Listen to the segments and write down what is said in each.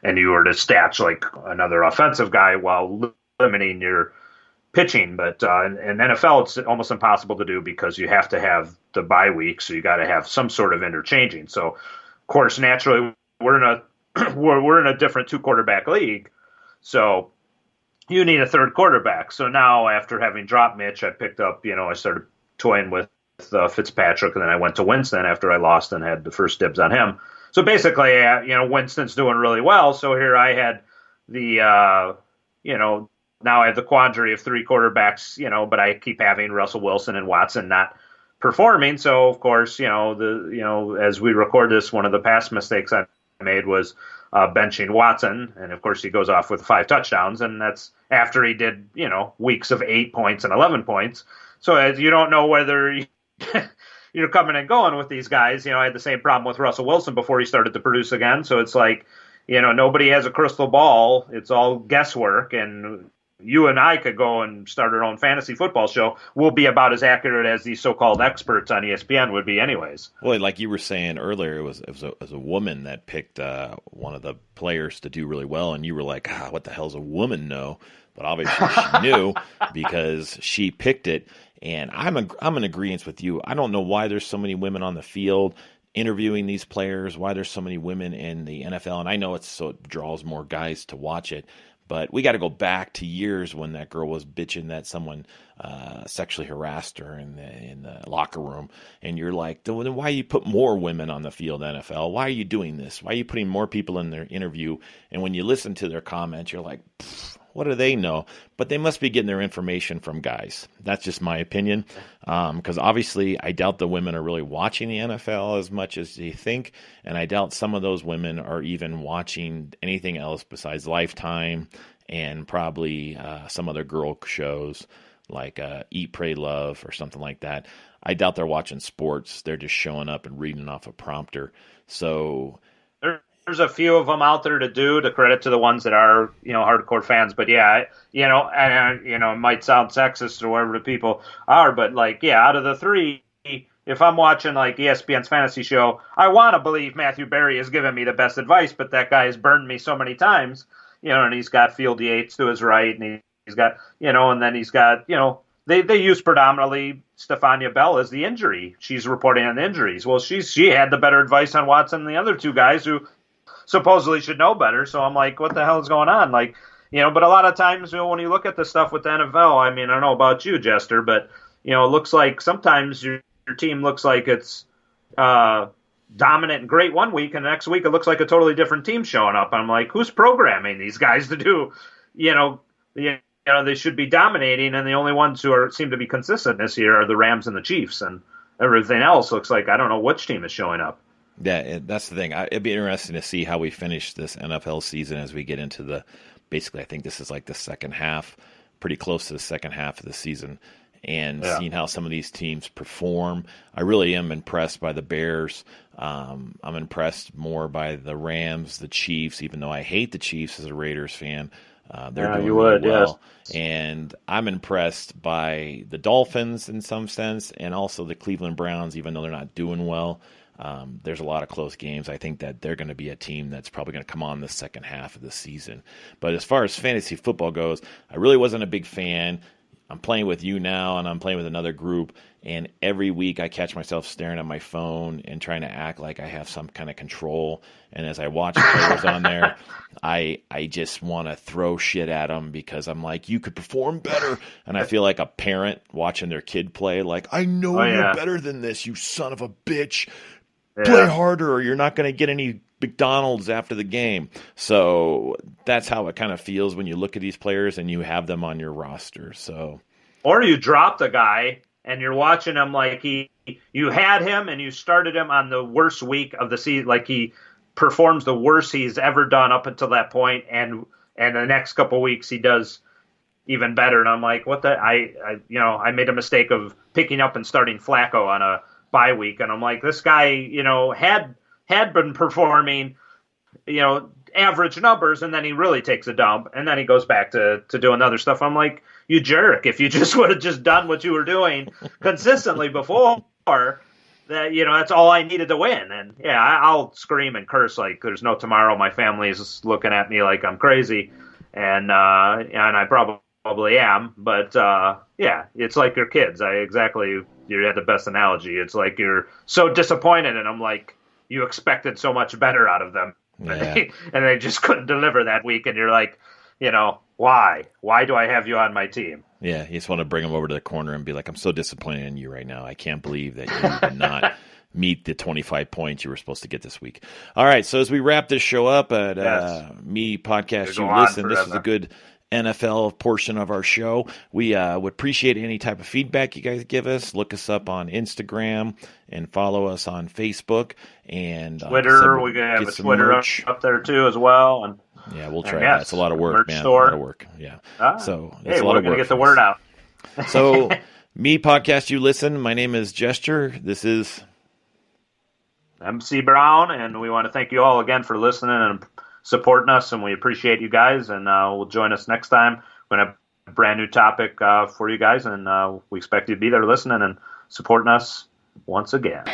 and you were to statch like another offensive guy while limiting your pitching. But in NFL, it's almost impossible to do because you have to have the bye week, so you got to have some sort of interchanging. So, of course, naturally, we're in a we're in a different two quarterback league, so you need a third quarterback. So now, after having dropped Mitch, I picked up, I started toying with Fitzpatrick, and then I went to Winston after I lost and had the first dibs on him. So basically, Winston's doing really well. So here I had the, now I have the quandary of three quarterbacks, but I keep having Russell Wilson and Watson not performing. So of course, as we record this, one of the past mistakes I made was benching Watson, and of course he goes off with 5 touchdowns, and that's after he did, weeks of 8 points and 11 points. So as you don't know whether you're coming and going with these guys. I had the same problem with Russell Wilson before he started to produce again. So it's like, nobody has a crystal ball. It's all guesswork, and you and I could go and start our own fantasy football show. We'll be about as accurate as these so-called experts on ESPN would be anyways. Well, like you were saying earlier, it was a woman that picked one of the players to do really well, and you were like, what the hell's a woman know? But obviously she knew because she picked it, and I'm in agreement with you. I don't know why there's so many women on the field interviewing these players, why there's so many women in the NFL, and I know it draws more guys to watch it. But we got to go back to years when that girl was bitching that someone sexually harassed her in the locker room. And you're like, then why you put more women on the field, NFL? Why are you doing this? Why are you putting more people in their interview? And when you listen to their comments, you're like, what do they know? But they must be getting their information from guys. That's just my opinion. Because obviously, I doubt the women are really watching the NFL as much as they think. And I doubt some of those women are even watching anything else besides Lifetime and probably some other girl shows like Eat, Pray, Love or something like that. I doubt they're watching sports. They're just showing up and reading off a prompter. So there's a few of them out there to credit to the ones that are, hardcore fans. But yeah, it might sound sexist or whatever the people are, but out of the three, if I'm watching like ESPN's fantasy show, I want to believe Matthew Berry has given me the best advice, but that guy has burned me so many times, and he's got Field Yates to his right, and he's got, and then he's got, they use predominantly Stephania Bell as the injury. She's reporting on injuries. Well, she had the better advice on Watson than the other two guys who supposedly should know better. So I'm like, what the hell is going on? But a lot of times, when you look at the stuff with the NFL, I mean, I don't know about you, Jester, but, it looks like sometimes your team looks like it's dominant and great one week, and the next week it looks like a totally different team showing up. I'm like, who's programming these guys to do, they should be dominating, and the only ones who seem to be consistent this year are the Rams and the Chiefs, and everything else looks like I don't know which team is showing up. Yeah, that's the thing. It'd be interesting to see how we finish this NFL season as we get into basically I think this is like the second half, pretty close to the second half of the season, and seeing how some of these teams perform. I really am impressed by the Bears. I'm impressed more by the Rams, the Chiefs, even though I hate the Chiefs as a Raiders fan. They're doing really well. Yes. And I'm impressed by the Dolphins in some sense, and also the Cleveland Browns, even though they're not doing well. There's a lot of close games. I think that they're going to be a team that's probably going to come on the second half of the season. But as far as fantasy football goes, I really wasn't a big fan. I'm playing with you now, and I'm playing with another group, and every week I catch myself staring at my phone and trying to act like I have some kind of control. And as I watch players on there, I just want to throw shit at them because I'm like, you could perform better. And I feel like a parent watching their kid play, like, I know you're better than this, you son of a bitch. Play harder or you're not going to get any McDonald's after the game. So that's how it kind of feels when you look at these players and you have them on your roster. So, or you drop the guy and you're watching him like you had him and you started him on the worst week of the season, like he performs the worst he's ever done up until that point, and the next couple of weeks he does even better. And I'm like, what the I made a mistake of picking up and starting Flacco on a bye week, and I'm like, this guy, had been performing, average numbers, and then he really takes a dump, and then he goes back to doing other stuff. I'm like, you jerk! If you just would have just done what you were doing consistently before, that's all I needed to win. And yeah, I'll scream and curse like there's no tomorrow. My family's looking at me like I'm crazy, and I probably am. But yeah, it's like your kids. You had the best analogy. It's like you're so disappointed, and I'm like, you expected so much better out of them, yeah. and they just couldn't deliver that week. And you're like, why? Why do I have you on my team? Yeah, you just want to bring them over to the corner and be like, I'm so disappointed in you right now. I can't believe that you did not meet the 25 points you were supposed to get this week. All right, so as we wrap this show up at Me Podcast You Listen, this is a good NFL portion of our show. We would appreciate any type of feedback you guys give us. Look us up on Instagram and follow us on Facebook. And Twitter, we have a Twitter up there too as well. And yeah, we'll try that. It's a lot of work, man. Store. A lot of work. Yeah. So hey, we're going to get the word out. So, Me Podcast You Listen. My name is Jester. This is MC Brown, and we want to thank you all again for listening and supporting us, and we appreciate you guys, and we'll join us next time. We're going to have a brand new topic for you guys, and we expect you to be there listening and supporting us once again.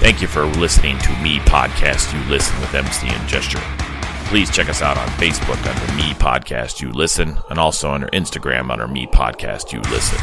Thank you for listening to Me Podcast You Listen with MC and Jester. Please check us out on Facebook under Me Podcast You Listen, and also under Instagram under Me Podcast You Listen.